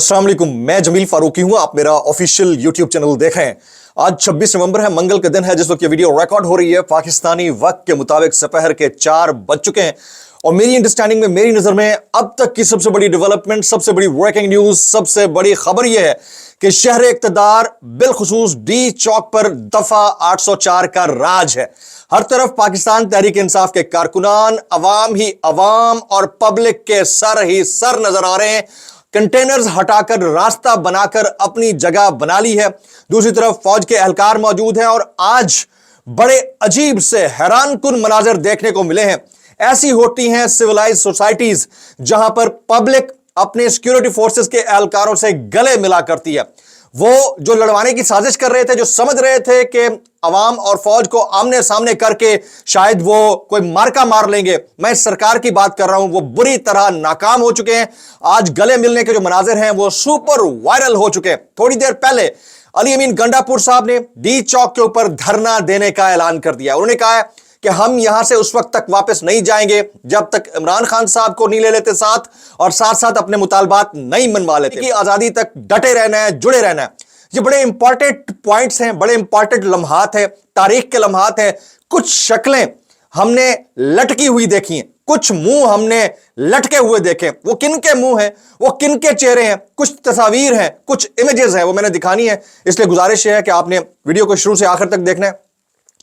अस्सलाम वालेकुम, मैं जमील फारूकी हूं। आप मेरा ऑफिशियल यूट्यूब चैनल देखें। आज 26 नवंबर है, मंगल का दिन है जिस वक्त ये वीडियो रिकॉर्ड हो रही है। पाकिस्तानी वक्त के मुताबिक दोपहर के 4 बज चुके हैं और मेरी अंडरस्टैंडिंग में, मेरी नजर में अब तक की सबसे बड़ी डेवलपमेंट, सबसे बड़ी ब्रेकिंग न्यूज, सबसे बड़ी खबर यह है कि शहर इक़्तिदार बिलखुसूस डी चौक पर दफा 804 का राज है। हर तरफ पाकिस्तान तहरीक इंसाफ के कारकुनान, अवाम ही अवाम और पब्लिक के सर ही सर नजर आ रहे हैं। कंटेनर्स हटाकर, रास्ता बनाकर अपनी जगह बना ली है। दूसरी तरफ फौज के एहलकार मौजूद हैं और आज बड़े अजीब से हैरानकुन मनाजर देखने को मिले हैं। ऐसी होती हैं सिविलाइज सोसाइटीज जहां पर पब्लिक अपने सिक्योरिटी फोर्सेस के एहलकारों से गले मिला करती है। वो जो लड़वाने की साजिश कर रहे थे, जो समझ रहे थे कि अवाम और फौज को आमने सामने करके शायद वो कोई मार्का मार लेंगे, मैं सरकार की बात कर रहा हूं, वो बुरी तरह नाकाम हो चुके हैं। आज गले मिलने के जो मनाजिर हैं वो सुपर वायरल हो चुके हैं। थोड़ी देर पहले अली अमीन गंडापुर साहब ने डी चौक के ऊपर धरना देने का ऐलान कर दिया। उन्होंने कहा है कि हम यहां से उस वक्त तक वापस नहीं जाएंगे जब तक इमरान खान साहब को नहीं ले लेते साथ, और साथ साथ अपने मुतालबात नहीं मनवा लेते। कि आजादी तक डटे रहना है, जुड़े रहना है। ये बड़े इंपॉर्टेंट पॉइंट्स हैं, बड़े इंपॉर्टेंट लम्हात हैं, तारीख के लम्हात हैं। कुछ शक्लें हमने लटकी हुई देखी हैं, कुछ मुंह हमने लटके हुए देखे। वो किनके मुंह हैं, वो किनके चेहरे हैं, कुछ तस्वीर हैं, कुछ इमेजेस हैं, वो मैंने दिखानी है। इसलिए गुजारिश है कि आपने वीडियो को शुरू से आखिर तक देखना है।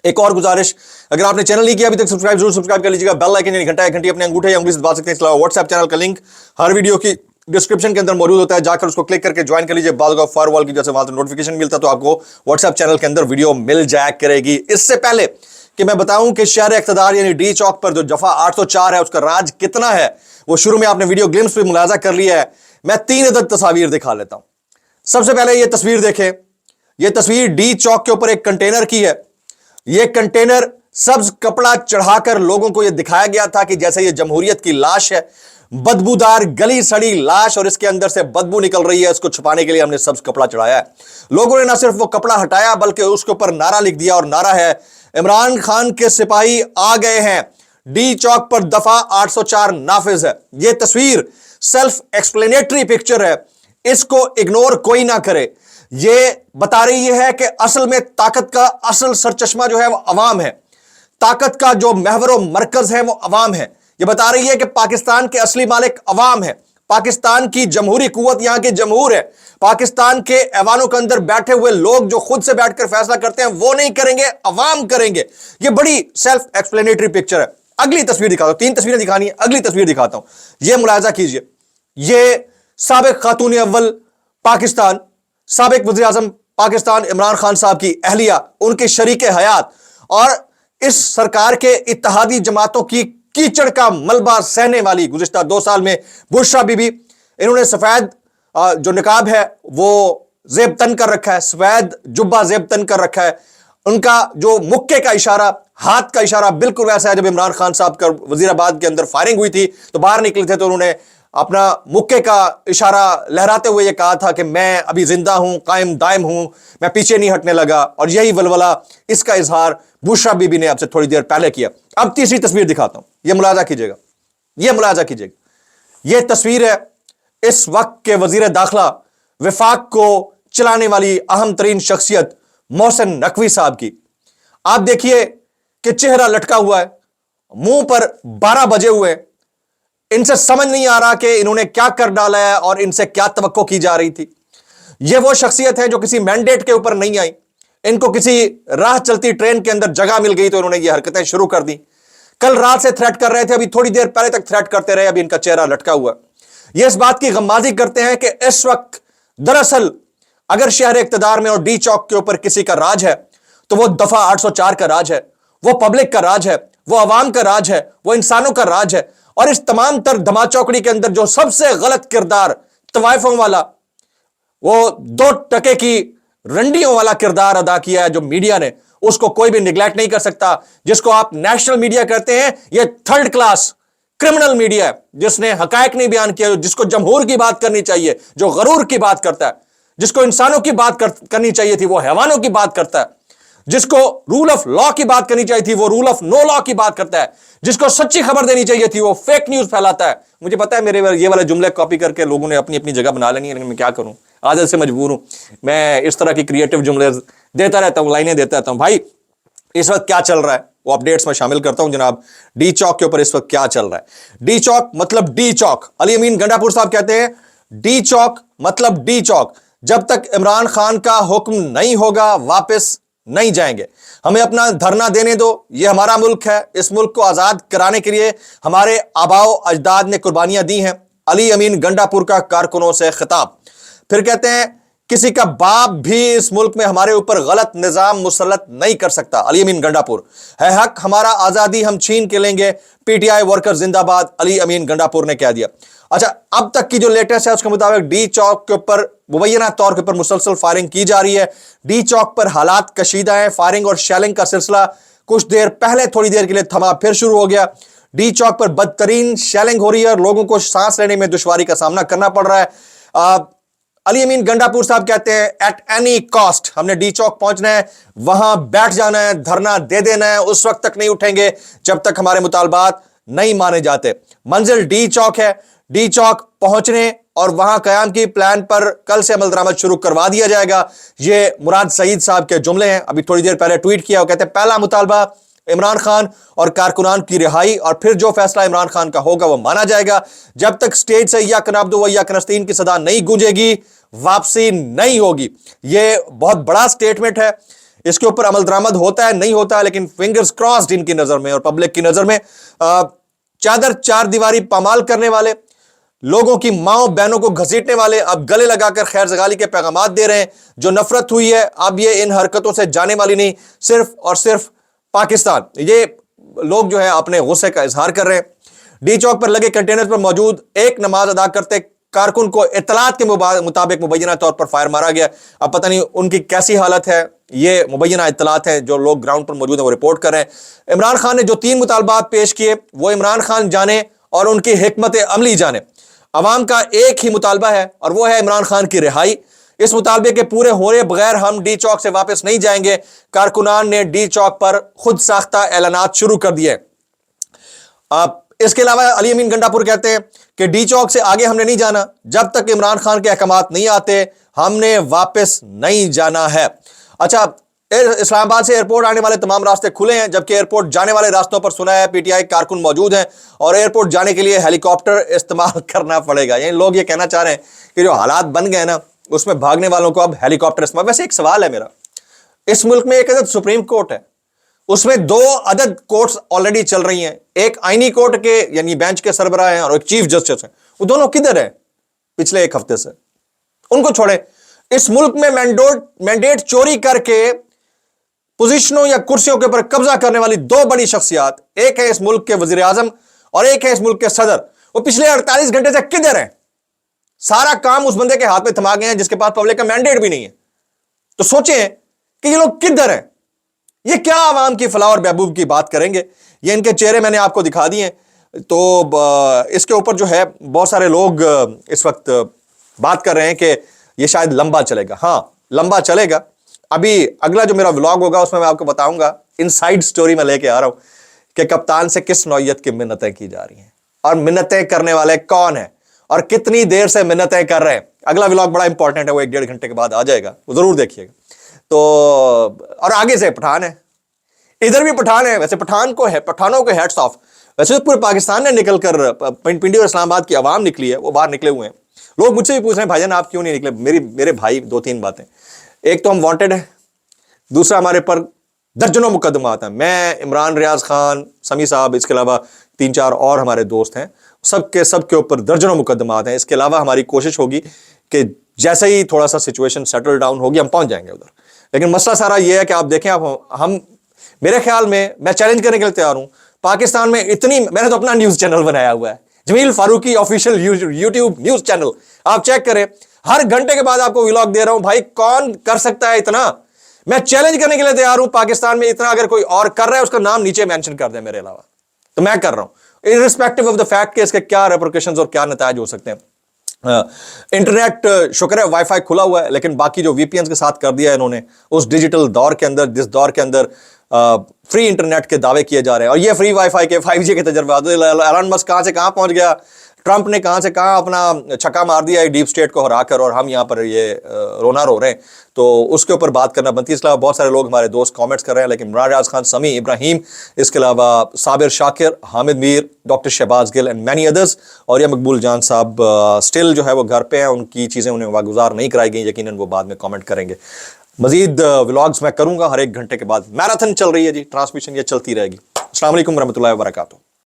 एक और गुजारिश, अगर आपने चैनल नहीं किया अभी तक, सब्सक्राइब जरूर सब्सक्राइब कर लीजिएगा। बेल आइकन यानी घंटी अपने अंगूठे या उंगली से दबा सकते हैं। इसके अलावा व्हाट्सएप चैनल का लिंक हर वीडियो की डिस्क्रिप्शन के अंदर मौजूद होता है, जाकर उसको क्लिक करके ज्वाइन कर लीजिए। बाद फायरवॉल की जैसे वहां से नोटिफिकेशन मिलता है तो आपको व्हाट्सएप चैनल के अंदर वीडियो मिल जाया करेगी। इससे पहले कि मैं बताऊं कि शहर इक़्तिदार यानी डी चौक पर जो दफा 804 है उसका राज कितना है, वो शुरू में आपने वीडियो ग्लिम्स पे मुलाजा कर लिया है। मैं 3 अदद तस्वीर दिखा लेता हूं। सबसे पहले यह तस्वीर देखें। यह तस्वीर डी चौक के ऊपर एक कंटेनर की है। यह कंटेनर सब्ज कपड़ा चढ़ाकर लोगों को यह दिखाया गया था कि जैसे यह जमहूरियत की लाश है, बदबूदार गली सड़ी लाश, और इसके अंदर से बदबू निकल रही है। इसको छुपाने के लिए हमने सब्ज कपड़ा चढ़ाया है। लोगों ने ना सिर्फ वो कपड़ा हटाया बल्कि उसके ऊपर नारा लिख दिया, और नारा है इमरान खान के सिपाही आ गए हैं, डी चौक पर दफा 804 नाफिज है। यह तस्वीर सेल्फ एक्सप्लेनेटरी पिक्चर है, इसको इग्नोर कोई ना करे। यह बता रही है कि असल में ताकत का असल सरचश्मा जो है वो अवाम है, ताकत का जो महवर मरकज है वो अवाम है। यह बता रही है कि पाकिस्तान के असली मालिक अवाम है, पाकिस्तान की जमहूरी कुव्वत यहां के जमहूर है। पाकिस्तान के ऐवानों के अंदर बैठे हुए लोग जो खुद से बैठकर फैसला करते हैं वो नहीं करेंगे, अवाम करेंगे। यह बड़ी सेल्फ एक्सप्लेनेटरी पिक्चर है। अगली तस्वीर दिखाता हूं, 3 तस्वीरें दिखानी है, अगली तस्वीर दिखाता हूं। यह मुलाजा कीजिए। यह साबिक खातून अव्वल पाकिस्तान, साबिक वज़ीर आज़म पाकिस्तान इमरान खान साहब की अहलिया, उनके शरीक हयात और इस सरकार के इत्तेहादी जमातों की कीचड़ का मलबा सहने वाली गुज़िश्ता 2 साल में बुशरा बीबी। इन्होंने सफेद जो निकाब है वो जेब तन कर रखा है, सफेद जुब्बा जेब तन कर रखा है। उनका जो मुक्के का इशारा, हाथ का इशारा बिल्कुल वैसा है जब इमरान खान साहब का वजीराबाद के अंदर फायरिंग हुई थी तो बाहर निकले थे तो उन्होंने अपना मुक्के का इशारा लहराते हुए ये कहा था कि मैं अभी जिंदा हूं, कायम दायम हूं, मैं पीछे नहीं हटने लगा। और यही वलवला, इसका इजहार बुशरा बीबी ने आपसे थोड़ी देर पहले किया। अब तीसरी तस्वीर दिखाता हूं, यह मुलाजा कीजिएगा, यह मुलाजा कीजिएगा। यह तस्वीर है इस वक्त के वजीर दाखिला, विफाक को चलाने वाली अहम तरीन शख्सियत मोहसिन नकवी साहब की। आप देखिए कि चेहरा लटका हुआ है, मुंह पर 12 बजे हुए। इनसे समझ नहीं आ रहा कि इन्होंने क्या कर डाला है और इनसे क्या तवक्को की जा रही थी। यह वो शख्सियत है जो किसी मैंडेट के ऊपर नहीं आई, इनको किसी राह चलती ट्रेन के अंदर जगह मिल गई तो इन्होंने ये हरकतें शुरू कर दी। कल रात से थ्रेट कर रहे थे, अभी थोड़ी देर पहले तक थ्रेट करते रहे, अभी इनका चेहरा लटका हुआ। ये इस बात की गम्माजी करते हैं कि इस वक्त दरअसल अगर शहर इक़्तिदार में और डी चौक के ऊपर किसी का राज है तो वो दफा 804 का राज है, वो पब्लिक का राज है, वो अवाम का राज है, वो इंसानों का राज है। और इस तमाम तर धमाचौकड़ी के अंदर जो सबसे गलत किरदार, तवाइफों वाला, वो 2 टके की रंडियों वाला किरदार अदा किया है जो मीडिया ने, उसको कोई भी निगलेक्ट नहीं कर सकता। जिसको आप नेशनल मीडिया कहते हैं, यह 3rd क्लास क्रिमिनल मीडिया है जिसने हकायक नहीं बयान किया, जिसको जमहूर की बात करनी चाहिए, जो गरूर की बात करता है, जिसको इंसानों की बात करनी चाहिए थी वो हैवानों की बात करता है। जिसको रूल ऑफ लॉ की बात करनी चाहिए थी वो रूल ऑफ नो लॉ की बात करता है, जिसको सच्ची खबर देनी चाहिए थी वो फेक न्यूज फैलाता है। मुझे पता है मेरे ये वाले जुमले कॉपी करके लोगों ने अपनी अपनी जगह बना लेनी है, लेकिन मैं क्या करूं, आदत से मजबूर हूं। मैं इस तरह की क्रिएटिव जुमले देता रहता हूं, लाइनें देता रहता हूं। भाई इस वक्त क्या चल रहा है वो अपडेट्स में शामिल करता हूं जनाब। डी चौक के ऊपर इस वक्त क्या चल रहा है। डी चौक मतलब डी चौक। अली अमीन गंडापुर साहब कहते हैं डी चौक मतलब डी चौक, जब तक इमरान खान का हुक्म नहीं होगा वापस नहीं जाएंगे। हमें अपना धरना देने दो, ये हमारा मुल्क है, इस मुल्क को आजाद कराने के लिए हमारे आबाओ अजदाद ने कुर्बानियां दी हैं। अली अमीन गंडापुर का कारकुनों से खिताब। फिर कहते हैं किसी का बाप भी इस मुल्क में हमारे ऊपर गलत निजाम मुसल्लत नहीं कर सकता। अली अमीन गंडापुर है हक हमारा, आजादी हम छीन के लेंगे, पीटीआई वर्कर जिंदाबाद, अली अमीन गंडापुर ने कह दिया। अच्छा, अब तक की जो लेटेस्ट है उसके मुताबिक डी चौक के ऊपर मुबैना तौर के ऊपर मुसलसल फायरिंग की जा रही है। डी चौक पर हालात कशीदा है। फायरिंग और शेलिंग का सिलसिला कुछ देर पहले थोड़ी देर के लिए थमा, फिर शुरू हो गया। डी चौक पर बदतरीन शेलिंग हो रही है और लोगों को सांस लेने में दुश्वारी का सामना करना पड़ रहा है। अली अमीन गंडापुर साहब कहते हैं एट एनी कॉस्ट हमने डी चौक पहुंचना है, वहां बैठ जाना है, धरना दे देना है, उस वक्त तक नहीं उठेंगे जब तक हमारे मुतालबात नहीं माने जाते। मंजिल डी चौक है। डी चौक पहुंचने और वहां कयाम की प्लान पर कल से अमल दरामद शुरू करवा दिया जाएगा। ये मुराद सईद साहब के जुमले हैं, अभी थोड़ी देर पहले ट्वीट किया। वो कहते हैं पहला मुतालबा इमरान खान और कारकुनान की रिहाई, और फिर जो फैसला इमरान खान का होगा वो माना जाएगा। जब तक स्टेज से या कनाब्दो व या कनस्तीन की सदा नहीं गूंजेगी वापसी नहीं होगी। ये बहुत बड़ा स्टेटमेंट है, इसके ऊपर अमल दरामद होता है नहीं होता है, लेकिन फिंगर्स क्रॉस्ड इनकी नजर में और पब्लिक की नजर में। चादर चार दीवारी पामाल करने वाले, लोगों की माओ बहनों को घसीटने वाले अब गले लगाकर खैर जगाली के पैगामात दे रहे हैं। जो नफरत हुई है अब ये इन हरकतों से जाने वाली नहीं, सिर्फ और सिर्फ पाकिस्तान। ये लोग जो है अपने गुस्से का इजहार कर रहे हैं। डी चौक पर लगे कंटेनर पर मौजूद एक नमाज अदा करते कारकुन को इत्तलात के मुताबिक मुबैना तौर पर फायर मारा गया। अब पता नहीं उनकी कैसी हालत है, ये मुबैना इत्तलात है जो लोग ग्राउंड पर मौजूद हैं वो रिपोर्ट कर रहे हैं। इमरान खान ने जो 3 मुतालबात पेश किए वो इमरान खान जाने और उनकी हिकमत अमली जाने। अवाम का एक ही मुतालबा है और वो है इमरान खान की रिहाई। इस मुतालबे के पूरे होने बगैर हम डी चौक से वापस नहीं जाएंगे। कारकुनान ने डी चौक पर खुद साख्ता ऐलानात शुरू कर दिए। इसके अलावा अली अमीन गंडापुर कहते हैं कि डी चौक से आगे हमने नहीं जाना, जब तक इमरान खान के अहकामात नहीं आते हमने वापस नहीं जाना है। अच्छा, इस्लामाबाद से एयरपोर्ट आने वाले तमाम रास्ते खुले हैं, जबकि एयरपोर्ट जाने वाले रास्तों पर सुना है पीटीआई कारकुन मौजूद हैं और एयरपोर्ट जाने के लिए हेलीकॉप्टर इस्तेमाल करना पड़ेगा। यानी लोग ये कहना चाह रहे हैं कि जो हालात बन गए ना उसमें भागने वालों को अब हेलीकॉप्टर इस्तेमाल। वैसे एक सवाल है मेरा, इस मुल्क में एक अदद सुप्रीम कोर्ट है, उसमें 2 अदद कोर्ट्स ऑलरेडी चल रही हैं। एक आईनी कोर्ट के यानी बेंच के सरबराह हैं और एक चीफ जस्टिस हैं। वो दोनों किधर हैं पिछले 1 हफ्ते से? उनको छोड़े। इस मुल्क में मैंडेट चोरी करके पोजीशनों या कुर्सियों के ऊपर कब्जा करने वाली 2 बड़ी शख्सियत, एक है इस मुल्क के वजीर आजम और एक है इस मुल्क के सदर। वो पिछले 48 घंटे से किधर हैं? सारा काम उस बंदे के हाथ में थमा गए हैं जिसके पास पब्लिक का मैंडेट भी नहीं है। तो सोचें कि ये लोग किधर हैं, ये क्या आवाम की फलाह और महबूब की बात करेंगे? ये इनके चेहरे मैंने आपको दिखा दिए। तो इसके ऊपर जो है बहुत सारे लोग इस वक्त बात कर रहे हैं कि ये शायद लंबा चलेगा। हाँ, लंबा चलेगा। अभी अगला जो मेरा व्लॉग होगा उसमें मैं आपको बताऊंगा, इनसाइड स्टोरी में लेके आ रहा हूं कि कप्तान से किस नौयत की मिन्नतें की जा रही हैं और मिन्नतें करने वाले कौन है और कितनी देर से मिन्नतें कर रहे हैं। अगला व्लॉग बड़ा इंपॉर्टेंट है, वो 1-1.5 घंटे के बाद आ जाएगा, वो जरूर देखिएगा। तो और आगे से पठान है, इधर भी पठान है। वैसे पठान को है, पठानों को हैट्स ऑफ। वैसे तो पूरे पाकिस्तान ने निकलकर, पिंडी और इस्लामाबाद की आवाम निकली है, वो बाहर निकले हुए हैं। लोग मुझसे भी पूछ रहे हैं भाईजान आप क्यों नहीं निकले? मेरे भाई 2-3 बातें। एक तो हम वांटेड है, दूसरा हमारे पर दर्जनों मुकदमा आता है। मैं, इमरान रियाज खान, समी साहब, इसके अलावा 3-4 और हमारे दोस्त हैं, सबके ऊपर दर्जनों मुकदमा आते हैं। इसके अलावा हमारी कोशिश होगी कि जैसे ही थोड़ा सा सिचुएशन सेटल डाउन होगी हम पहुंच जाएंगे उधर। लेकिन मसला सारा ये है कि आप देखें, हम मेरे ख्याल में, मैं चैलेंज करने के लिए तैयार हूं, पाकिस्तान में इतनी, मैंने तो अपना न्यूज चैनल बनाया हुआ है, Jameel Farooqui official YouTube news channel, आप चेक करें, हर घंटे के बाद आपको व्लॉग दे रहा हूं। भाई कौन कर सकता है इतना? मैं चैलेंज करने के लिए तैयार हूं, पाकिस्तान में इतना अगर कोई और कर रहा है उसका नाम नीचे मेंशन कर दे मेरे अलावा, तो मैं कर रहा हूं, इररिस्पेक्टिव ऑफ द फैक्ट कि इसके क्या रेपरकशंस और क्या नतायज हो सकते हैं। इंटरनेट शुक्र है वाईफाई खुला हुआ है, लेकिन बाकी जो वीपीएन के साथ कर दिया है इन्होंने उस डिजिटल दौर के अंदर, जिस दौर के अंदर फ्री इंटरनेट के दावे किए जा रहे हैं, और ये फ्री वाईफाई के 5G के तजर्बा, एलन मस्क कहां से कहां पहुंच गया, ट्रंप ने कहां से कहां अपना छक्का मार दिया है डीप स्टेट को हराकर, और हम यहां पर ये रोना रो रहे हैं। तो उसके ऊपर बात करना बनती है। इसके अलावा बहुत सारे लोग हमारे दोस्त कमेंट्स कर रहे हैं, लेकिन इमरान राज खान, समी इब्राहिम, इसके अलावा Sabir Shakir, Hamid Mir, doctor Shahbaz Gill and many others, और ये मकबूल जान साहब स्टिल जो है वो घर पे हैं, उनकी चीज़ें उन्हें वागुजार नहीं कराई गई, यकीनन वो बाद में कमेंट करेंगे। मजीद व्लॉग्स मैं करूंगा हर एक घंटे के बाद, मैराथन चल रही है जी, ट्रांसमिशन ये चलती रहेगी। अस्सलाम वालेकुम रहमतुल्लाहि व बरकातहू।